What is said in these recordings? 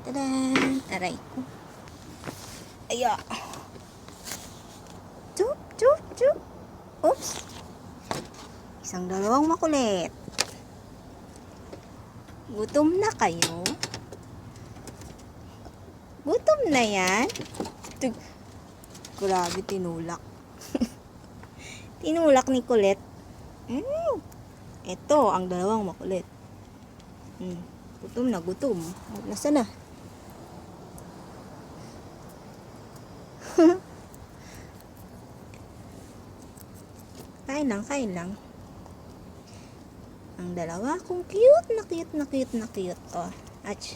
Tadan! Aray ko. Aya! Chup! Chup! Chup! Oops! Isang dalawang makulit. Gutom na kayo? Gutom na yan? Grabe, tinulak. Tinulak ni Kulit. Ito, ang dalawang makulit. Gutom na, gutom. Nasaan na? Kain lang, kain lang. Ang dalawa kung cute na cute na cute na cute. Oh, ach.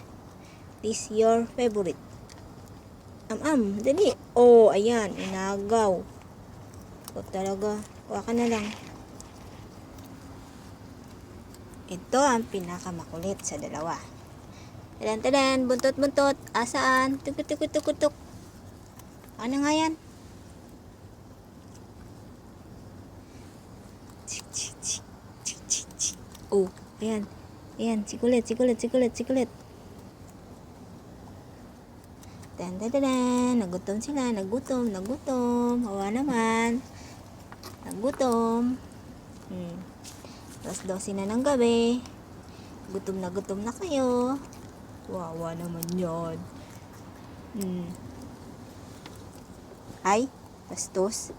This your favorite. Dali. Oh, ayan, inagaw. O talaga, kuha ka na lang. Ito ang pinakamakulit sa dalawa. Tadan, tadan, buntot, buntot. Asaan? Tukut, tukut, tukut, tuk. Ano nga yan? Oh, ayan. Ayan, si Kulit, si Kulit, si Kulit, si Kulit. Dan, dan, dan, dan. Nagutom sila, nagutom, nagutom. Hawa naman. Nagutom. Alas 12 na ng gabi. Gutom na kayo. Wawa naman yan. Ay, bastos.